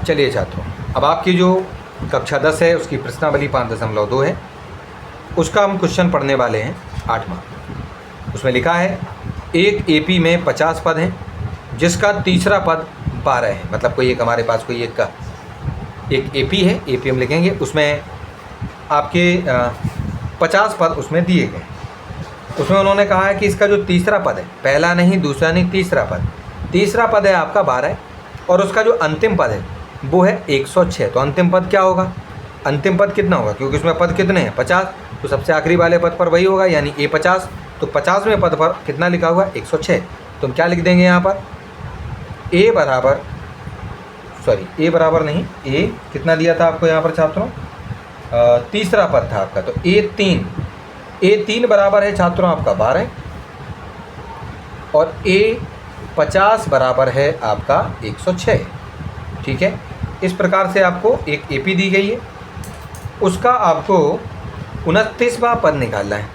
चलिए छात्रों, अब आपकी जो कक्षा 10 है उसकी प्रश्नावली 5.2 है, उसका हम क्वेश्चन पढ़ने वाले हैं 8वां। उसमें लिखा है एक एपी में 50 पद हैं जिसका तीसरा पद 12 है। मतलब कोई एक हमारे पास कोई एक एपी है, एपी हम लिखेंगे, उसमें आपके 50 पद उसमें दिए गए। उसमें उन्होंने कहा है कि इसका जो तीसरा पद है, पहला नहीं दूसरा नहीं तीसरा पद है आपका 12 और उसका जो अंतिम पद है वो है 106। तो अंतिम पद क्या होगा, अंतिम पद कितना होगा, क्योंकि उसमें पद कितने हैं 50, तो सबसे आखिरी वाले पद पर वही होगा, यानी A50। तो 50वें पद पर कितना लिखा हुआ 106। तो हम क्या लिख देंगे यहाँ पर A बराबर नहीं, A कितना दिया था आपको यहाँ पर छात्रों, तीसरा पद था आपका, तो A3 बराबर है छात्रों आपका 12 और A50 बराबर है आपका 106। ठीक है, इस प्रकार से आपको एक एपी दी गई है, उसका आपको 29वां पद निकालना है।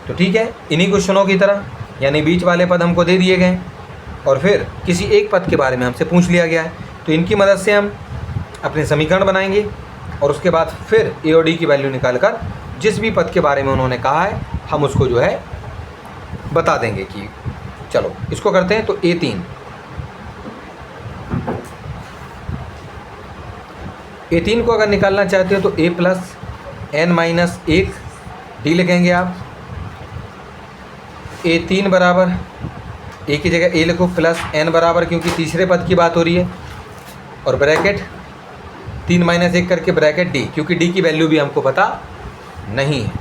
तो ठीक है, इन्हीं क्वेश्चनों की तरह, यानी बीच वाले पद हमको दे दिए गए और फिर किसी एक पद के बारे में हमसे पूछ लिया गया है, तो इनकी मदद से हम अपने समीकरण बनाएंगे और उसके बाद फिर ए और डी की वैल्यू निकालकर जिस भी पद के बारे में उन्होंने कहा है हम उसको जो है बता देंगे कि चलो इसको करते हैं। तो A3 को अगर निकालना चाहते हो तो A प्लस n-1 डी लिखेंगे आप। A3 बराबर A की जगह A लिखो प्लस n बराबर, क्योंकि तीसरे पद की बात हो रही है, और ब्रैकेट 3-1 करके ब्रैकेट D, क्योंकि D की वैल्यू भी हमको पता नहीं है।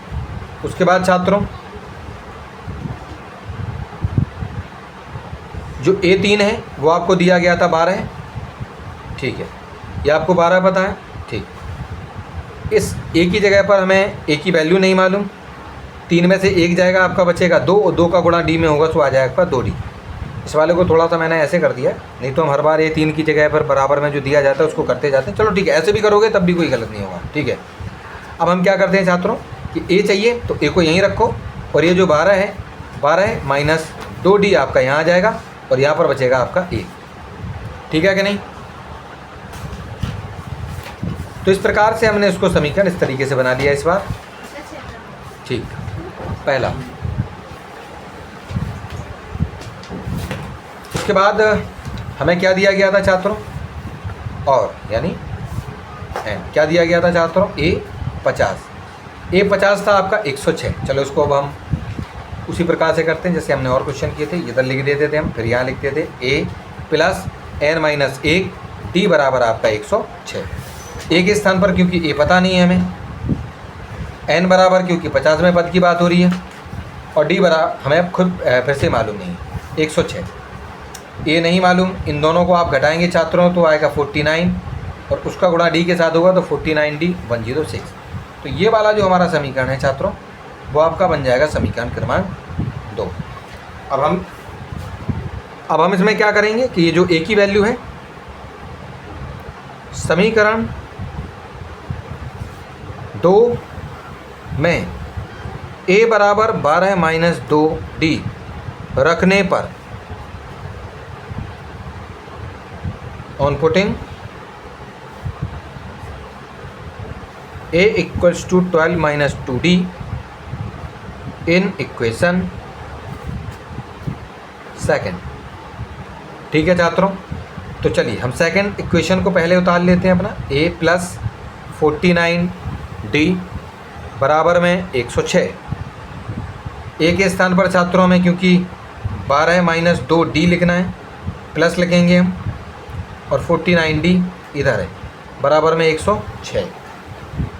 उसके बाद छात्रों जो A3 है वो आपको दिया गया था 12 है। ठीक है, ये आपको 12 पता है। ठीक, इस A की जगह पर हमें A की वैल्यू नहीं मालूम, 3 में से 1 जाएगा आपका बचेगा 2 और 2 का गुणा D में होगा तो आ जाएगा आपका 2D। इस वाले को थोड़ा सा मैंने ऐसे कर दिया, नहीं तो हम हर बार A3 की जगह पर बराबर में जो दिया जाता है उसको करते जाते हैं। चलो ठीक है, ऐसे भी करोगे तब भी कोई गलत नहीं होगा। ठीक है, अब हम क्या करते हैं छात्रों कि A चाहिए तो A को यहीं रखो और ये जो 12 है माइनस 2D आपका यहाँ आ जाएगा और यहाँ पर बचेगा आपका A। ठीक है कि नहीं। तो इस प्रकार से हमने इसको समीकरण इस तरीके से बना लिया इस बार। ठीक, पहला। उसके बाद हमें क्या दिया गया था छात्रों, और यानी क्या दिया गया था छात्रों, A50 था आपका 106। चलो इसको अब हम उसी प्रकार से करते हैं जैसे हमने और क्वेश्चन किए थे, इधर लिख देते थे हम, फिर यहाँ लिखते थे A प्लस n-1 D बराबर आपका 106। A के स्थान पर क्योंकि A पता नहीं है हमें, n बराबर क्योंकि 50वें पद की बात हो रही है, और D बराबर हमें अब खुद फिर से मालूम नहीं है 106। A नहीं मालूम, इन दोनों को आप घटाएंगे छात्रों तो आएगा 49 और उसका गुणा D के साथ होगा तो 49D 106। तो ये वाला जो हमारा समीकरण है छात्रों वो आपका बन जाएगा समीकरण क्रमांक 2। अब हम इसमें क्या करेंगे कि ये जो A की वैल्यू है, समीकरण 2 में A बराबर 12 माइनस 2D रखने पर on putting A equals to 12 minus 2D in equation second. ठीक है छात्रों, तो चलिए हम सेकेंड इक्वेशन को पहले उतार लेते हैं अपना। A प्लस 49D बराबर में 106। A के स्थान पर छात्रों में क्योंकि 12 माइनस 2D लिखना है, प्लस लिखेंगे हम, और 49D इधर है बराबर में 106।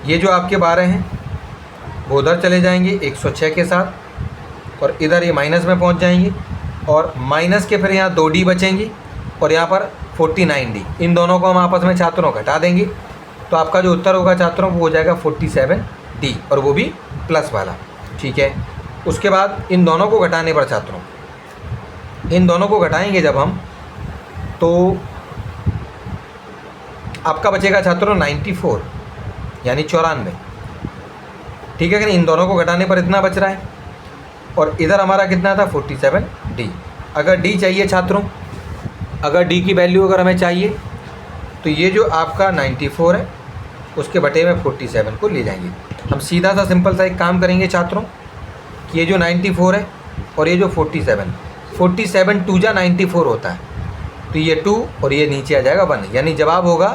ये जो आपके 12 हैं वो उधर चले जाएंगे 106 के साथ, और इधर ये माइनस में पहुंच जाएंगे, और माइनस के फिर यहाँ 2D बचेंगी और यहाँ पर 49D। इन दोनों को हम आपस में छात्रों घटा देंगे तो आपका जो उत्तर होगा छात्रों वो हो जाएगा 47D, और वो भी प्लस वाला। ठीक है, उसके बाद इन दोनों को घटाने पर छात्रों, इन दोनों को घटाएंगे जब हम, तो आपका बचेगा छात्रों 94 यानी 94। ठीक है कि नहीं, इन दोनों को घटाने पर इतना बच रहा है, और इधर हमारा कितना था 47D। अगर D चाहिए छात्रों, अगर D की वैल्यू अगर हमें चाहिए तो ये जो आपका 94 है उसके बटे में 47 को ले जाएंगे। हम सीधा सा सिंपल सा एक काम करेंगे छात्रों कि ये जो 94 है और ये जो 47 2 जा 94 होता है, तो ये 2 और ये नीचे आ जाएगा 1, यानी जवाब होगा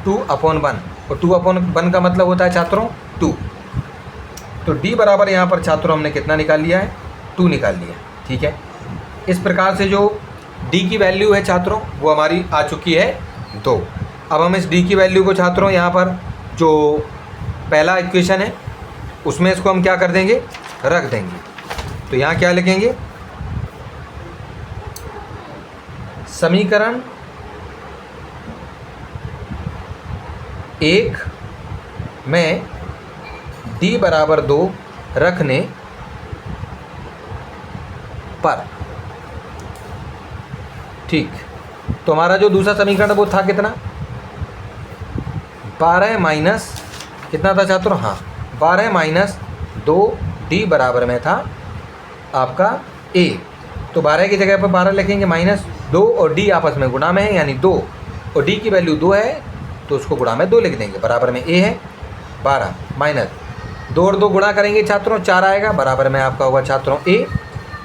2/1 और 2/1 का मतलब होता है छात्रों 2। तो D बराबर यहाँ पर छात्रों हमने कितना निकाल लिया है, 2 निकाल लिया। ठीक है, इस प्रकार से जो D की वैल्यू है छात्रों वो हमारी आ चुकी है 2। अब हम इस D की वैल्यू को छात्रों यहाँ पर जो पहला इक्वेशन है उसमें इसको हम क्या कर देंगे, रख देंगे। तो यहाँ क्या लिखेंगे, समीकरण 1 में D बराबर 2 रखने पर। ठीक, तो हमारा जो दूसरा समीकरण वो था कितना, 12 माइनस कितना था छात्रों, हाँ 12 माइनस 2D बराबर में था आपका A। तो 12 की जगह पर 12 लिखेंगे, माइनस 2 और D आपस में गुणा में है, यानी 2 और D की वैल्यू 2 है तो उसको गुणा में 2 लिख देंगे, बराबर में A है 12 माइनस 2 और 2 गुणा करेंगे छात्रों 4 आएगा, बराबर में आपका होगा छात्रों A।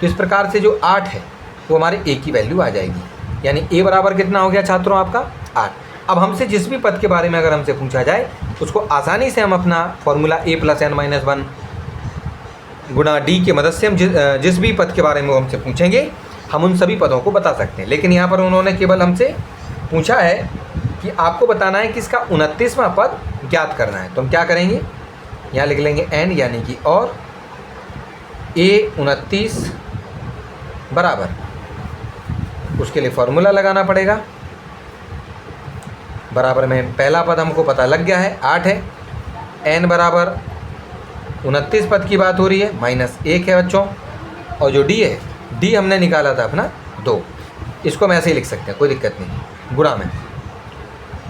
तो इस प्रकार से जो 8 है वो हमारे A की वैल्यू आ जाएगी, यानी A बराबर कितना हो गया छात्रों आपका 8। अब हमसे जिस भी पद के बारे में अगर हमसे पूछा जाए उसको आसानी से हम अपना फॉर्मूला A + n - 1 गुणा D की मदद से हम जिस भी पद के बारे में वो हमसे पूछेंगे हम उन सभी पदों को बता सकते हैं। लेकिन यहाँ पर उन्होंने केवल हमसे पूछा है कि आपको बताना है कि इसका 29वां पद ज्ञात करना है। तो हम क्या करेंगे, यहाँ लिख लेंगे n यानी कि और A 29 बराबर, उसके लिए फॉर्मूला लगाना पड़ेगा, बराबर में पहला पद हमको पता लग गया है 8 है, n बराबर 29 पद की बात हो रही है, -1 है बच्चों, और जो D है D हमने निकाला था अपना 2, इसको हम ऐसे ही लिख सकते हैं, कोई दिक्कत नहीं, गुणा में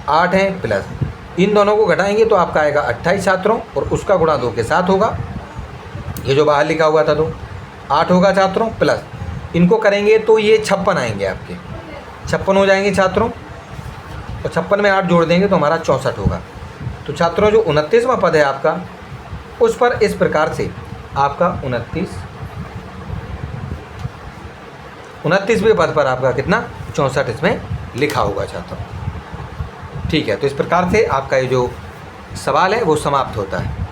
8 है प्लस इन दोनों को घटाएंगे तो आपका आएगा 28 छात्रों, और उसका गुणा 2 के साथ होगा, ये जो बाहर लिखा हुआ था 2 8 होगा छात्रों, प्लस इनको करेंगे तो ये 56 आएंगे, आपके 56 हो जाएंगे छात्रों, और 56 में 8 जोड़ देंगे तो हमारा 64 होगा। तो छात्रों जो 29वां पद है आपका उस पर इस प्रकार से आपका 29वें पद पर आपका कितना 64 इसमें लिखा होगा छात्रों। ठीक है, तो इस प्रकार से आपका ये जो सवाल है वो समाप्त होता है।